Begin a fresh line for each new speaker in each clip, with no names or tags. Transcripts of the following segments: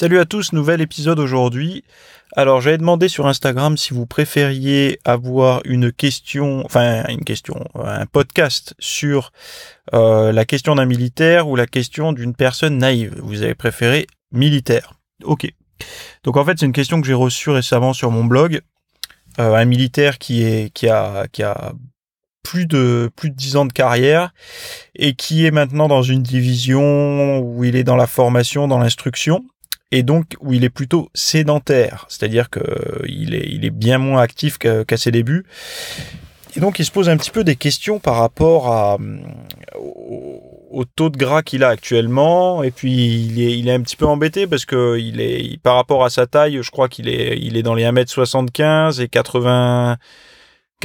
Salut à tous, nouvel épisode aujourd'hui. Alors j'avais demandé sur Instagram si vous préfériez avoir un podcast sur la question d'un militaire ou la question d'une personne naïve. Vous avez préféré militaire. Ok. Donc en fait c'est une question que j'ai reçue récemment sur mon blog. Un militaire qui a plus de 10 ans de carrière et qui est maintenant dans une division où il est dans la formation, dans l'instruction. Et donc où il est plutôt sédentaire, c'est-à-dire que il est bien moins actif qu'à ses débuts. Et donc il se pose un petit peu des questions par rapport au taux de gras qu'il a actuellement. Et puis il est un petit peu embêté parce que par rapport à sa taille, je crois qu'il est dans les 1m75 et 80,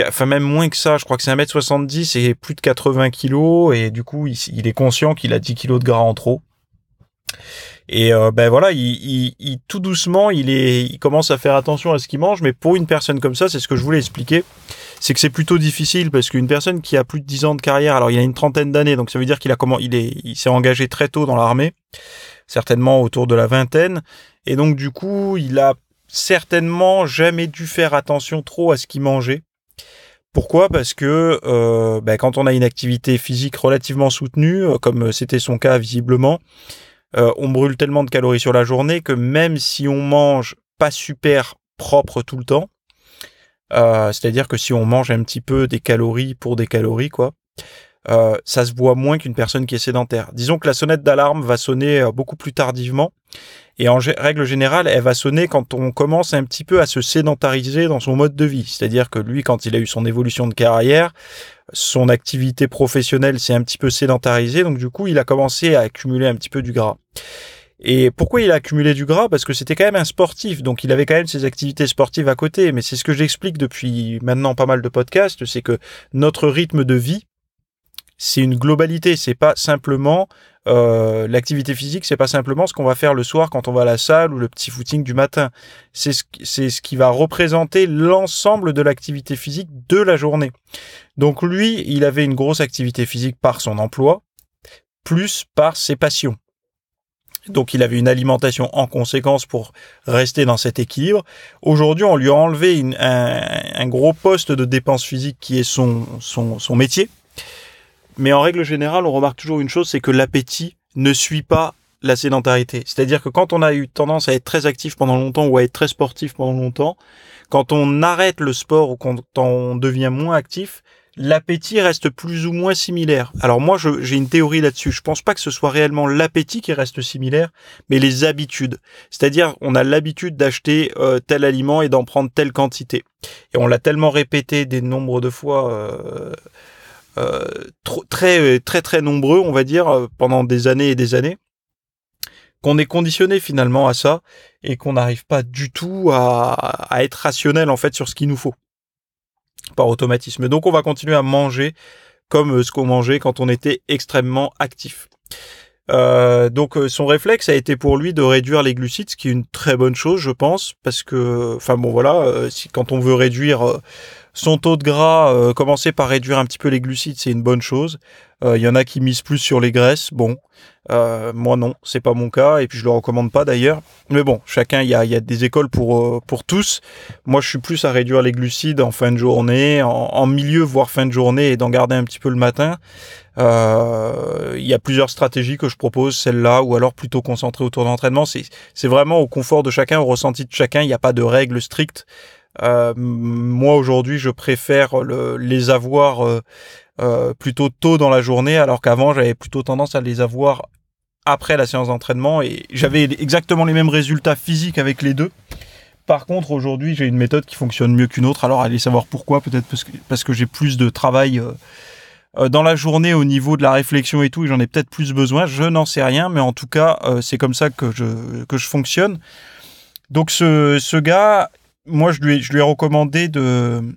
enfin même moins que ça, je crois que c'est 1m70 et plus de 80 kilos. Et du coup il est conscient qu'il a 10 kilos de gras en trop. Et voilà, il tout doucement, il commence à faire attention à ce qu'il mange, mais pour une personne comme ça, c'est ce que je voulais expliquer, c'est que c'est plutôt difficile parce qu'une personne qui a plus de 10 ans de carrière, alors il a une trentaine d'années, donc ça veut dire il s'est engagé très tôt dans l'armée, certainement autour de la vingtaine, et donc du coup, il a certainement jamais dû faire attention trop à ce qu'il mangeait. Pourquoi ? Parce que quand on a une activité physique relativement soutenue, comme c'était son cas visiblement, on brûle tellement de calories sur la journée que même si on mange pas super propre tout le temps, c'est-à-dire que si on mange un petit peu des calories pour des calories, quoi, ça se voit moins qu'une personne qui est sédentaire. Disons que la sonnette d'alarme va sonner beaucoup plus tardivement et en règle générale, elle va sonner quand on commence un petit peu à se sédentariser dans son mode de vie. C'est-à-dire que lui, quand il a eu son évolution de carrière, son activité professionnelle s'est un petit peu sédentarisée, donc du coup, il a commencé à accumuler un petit peu du gras. Et pourquoi il a accumulé du gras ? Parce que c'était quand même un sportif, donc il avait quand même ses activités sportives à côté. Mais c'est ce que j'explique depuis maintenant pas mal de podcasts, c'est que notre rythme de vie, c'est une globalité, c'est pas simplement l'activité physique, c'est pas simplement ce qu'on va faire le soir quand on va à la salle ou le petit footing du matin. C'est ce qui va représenter l'ensemble de l'activité physique de la journée. Donc lui, il avait une grosse activité physique par son emploi, plus par ses passions. Donc il avait une alimentation en conséquence pour rester dans cet équilibre. Aujourd'hui, on lui a enlevé un gros poste de dépense physique qui est son métier. Mais en règle générale, on remarque toujours une chose, c'est que l'appétit ne suit pas la sédentarité. C'est-à-dire que quand on a eu tendance à être très actif pendant longtemps ou à être très sportif pendant longtemps, quand on arrête le sport ou quand on devient moins actif, l'appétit reste plus ou moins similaire. Alors moi, j'ai une théorie là-dessus. Je pense pas que ce soit réellement l'appétit qui reste similaire, mais les habitudes. C'est-à-dire, on a l'habitude d'acheter tel aliment et d'en prendre telle quantité. Et on l'a tellement répété des nombres de fois... très nombreux, on va dire, pendant des années et des années, qu'on est conditionné finalement à ça et qu'on n'arrive pas du tout à être rationnel en fait sur ce qu'il nous faut par automatisme. Donc on va continuer à manger comme ce qu'on mangeait quand on était extrêmement actif. Donc son réflexe a été pour lui de réduire les glucides, ce qui est une très bonne chose, je pense, parce que, quand on veut réduire son taux de gras, commencer par réduire un petit peu les glucides, c'est une bonne chose. Il y en a qui misent plus sur les graisses. Bon, moi non, c'est pas mon cas, et puis je le recommande pas d'ailleurs. Mais bon, chacun, il y a des écoles pour tous. Moi, je suis plus à réduire les glucides en fin de journée, en milieu voire fin de journée, et d'en garder un petit peu le matin. Il y a plusieurs stratégies que je propose, celle-là, ou alors plutôt concentrée autour de l'entraînement. C'est vraiment au confort de chacun, au ressenti de chacun. Il n'y a pas de règles strictes. Moi aujourd'hui je préfère les avoir plutôt tôt dans la journée, alors qu'avant j'avais plutôt tendance à les avoir après la séance d'entraînement et j'avais exactement les mêmes résultats physiques avec les deux. Par contre aujourd'hui j'ai une méthode qui fonctionne mieux qu'une autre, alors allez savoir pourquoi, peut-être parce que j'ai plus de travail dans la journée au niveau de la réflexion et tout, et j'en ai peut-être plus besoin, je n'en sais rien, mais en tout cas c'est comme ça que je fonctionne. Donc ce gars, moi, je lui ai recommandé de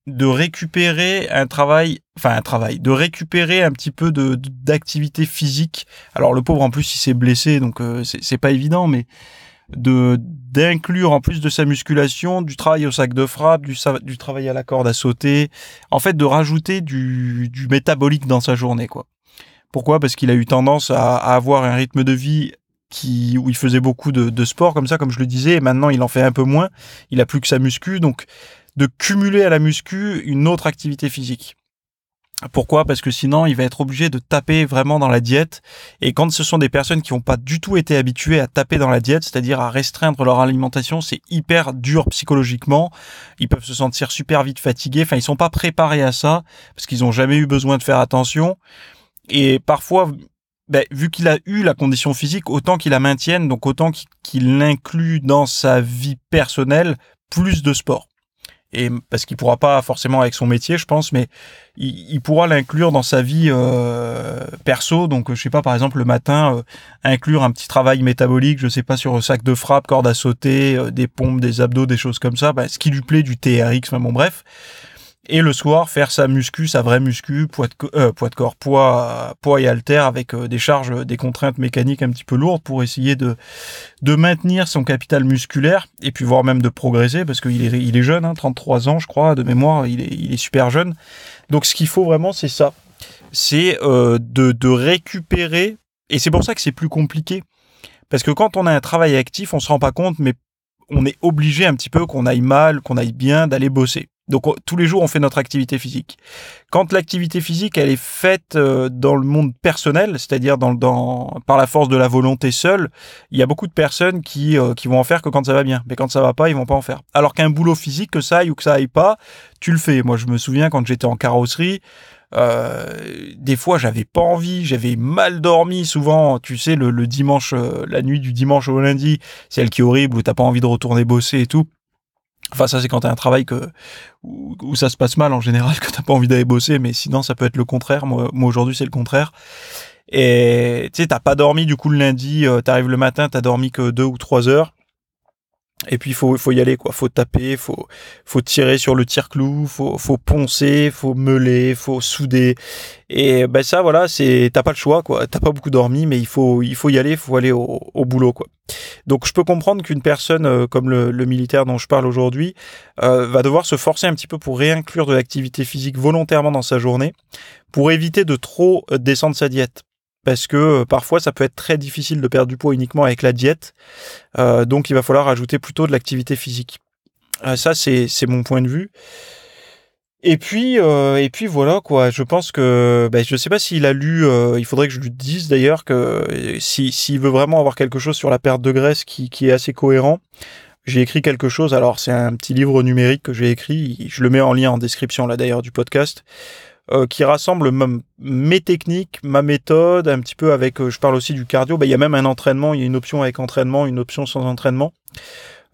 récupérer de récupérer un petit peu d'activité physique. Alors, le pauvre, en plus, il s'est blessé, donc c'est pas évident, mais d'inclure, en plus de sa musculation, du travail au sac de frappe, du travail à la corde à sauter. En fait, de rajouter du métabolique dans sa journée, quoi. Pourquoi ? Parce qu'il a eu tendance à avoir un rythme de vie où il faisait beaucoup de sport comme ça, comme je le disais, et maintenant il en fait un peu moins. Il a plus que sa muscu, donc de cumuler à la muscu une autre activité physique. Pourquoi ? Parce que sinon, il va être obligé de taper vraiment dans la diète. Et quand ce sont des personnes qui n'ont pas du tout été habituées à taper dans la diète, c'est-à-dire à restreindre leur alimentation, c'est hyper dur psychologiquement. Ils peuvent se sentir super vite fatigués. Enfin, ils sont pas préparés à ça parce qu'ils n'ont jamais eu besoin de faire attention. Et parfois, vu qu'il a eu la condition physique, autant qu'il la maintienne, donc autant qu'il inclut dans sa vie personnelle plus de sport. Et parce qu'il pourra pas forcément avec son métier, je pense, mais il pourra l'inclure dans sa vie perso. Donc, je sais pas, par exemple, le matin, inclure un petit travail métabolique, je sais pas, sur sac de frappe, corde à sauter, des pompes, des abdos, des choses comme ça, ce qui lui plaît, du TRX, enfin bon, bref. Et le soir, faire sa muscu, sa vraie muscu, poids de corps, poids et haltères avec des charges, des contraintes mécaniques un petit peu lourdes pour essayer de maintenir son capital musculaire et puis voire même de progresser parce qu'il est jeune, 33 ans je crois, de mémoire, il est super jeune. Donc ce qu'il faut vraiment, c'est ça. C'est de récupérer, et c'est pour ça que c'est plus compliqué. Parce que quand on a un travail actif, on se rend pas compte, mais on est obligé un petit peu, qu'on aille mal, qu'on aille bien, d'aller bosser. Donc tous les jours on fait notre activité physique. Quand l'activité physique elle est faite dans le monde personnel, c'est-à-dire par la force de la volonté seule, il y a beaucoup de personnes qui vont en faire que quand ça va bien, mais quand ça va pas ils vont pas en faire. Alors qu'un boulot physique, que ça aille ou que ça aille pas, tu le fais. Moi je me souviens quand j'étais en carrosserie, des fois j'avais pas envie, j'avais mal dormi souvent, tu sais le dimanche, la nuit du dimanche au lundi, c'est elle qui est horrible où t'as pas envie de retourner bosser et tout. Enfin, ça, c'est quand t'as un travail où ça se passe mal, en général, que t'as pas envie d'aller bosser, mais sinon, ça peut être le contraire. Moi aujourd'hui, c'est le contraire. Et, tu sais, t'as pas dormi, du coup, le lundi, t'arrives le matin, t'as dormi que 2 ou 3 heures. Et puis, faut y aller, quoi. Faut taper, faut tirer sur le tire-clou, faut poncer, faut meuler, faut souder. Et, ça, voilà, t'as pas le choix, quoi. T'as pas beaucoup dormi, mais il faut y aller, faut aller au boulot, quoi. Donc, je peux comprendre qu'une personne, comme le militaire dont je parle aujourd'hui, va devoir se forcer un petit peu pour réinclure de l'activité physique volontairement dans sa journée, pour éviter de trop descendre sa diète. Parce que parfois ça peut être très difficile de perdre du poids uniquement avec la diète, donc il va falloir ajouter plutôt de l'activité physique. Ça c'est mon point de vue. Et puis voilà quoi. Je pense que je sais pas s'il a lu. Il faudrait que je lui dise d'ailleurs que s'il veut vraiment avoir quelque chose sur la perte de graisse qui est assez cohérent. J'ai écrit quelque chose. Alors c'est un petit livre numérique que j'ai écrit. Je le mets en lien en description là d'ailleurs du podcast. Qui rassemble mes techniques, ma méthode, un petit peu avec, je parle aussi du cardio, il y a même un entraînement, il y a une option avec entraînement, une option sans entraînement,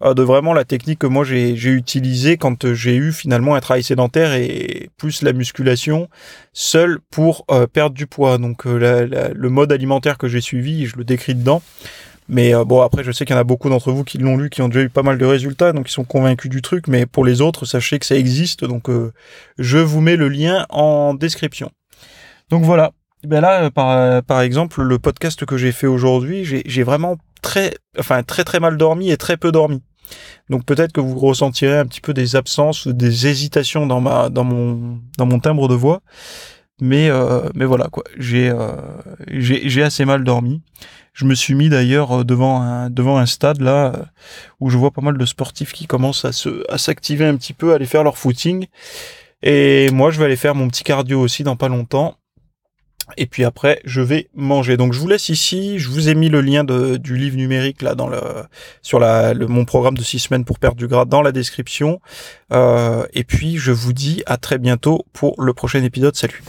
de vraiment la technique que moi j'ai utilisée quand j'ai eu finalement un travail sédentaire et plus la musculation seul pour perdre du poids. Donc le mode alimentaire que j'ai suivi, je le décris dedans. Mais après, je sais qu'il y en a beaucoup d'entre vous qui l'ont lu, qui ont déjà eu pas mal de résultats, donc ils sont convaincus du truc. Mais pour les autres, sachez que ça existe, donc je vous mets le lien en description. Donc voilà. Là, par exemple, le podcast que j'ai fait aujourd'hui, j'ai vraiment très très mal dormi et très peu dormi. Donc peut-être que vous ressentirez un petit peu des absences, des hésitations dans mon timbre de voix. Mais voilà quoi. J'ai assez mal dormi. Je me suis mis d'ailleurs devant un stade là où je vois pas mal de sportifs qui commencent à s'activer un petit peu, à aller faire leur footing. Et moi, je vais aller faire mon petit cardio aussi dans pas longtemps. Et puis après, je vais manger. Donc je vous laisse ici. Je vous ai mis le lien du livre numérique là sur mon programme de 6 semaines pour perdre du gras dans la description. Et puis je vous dis à très bientôt pour le prochain épisode. Salut.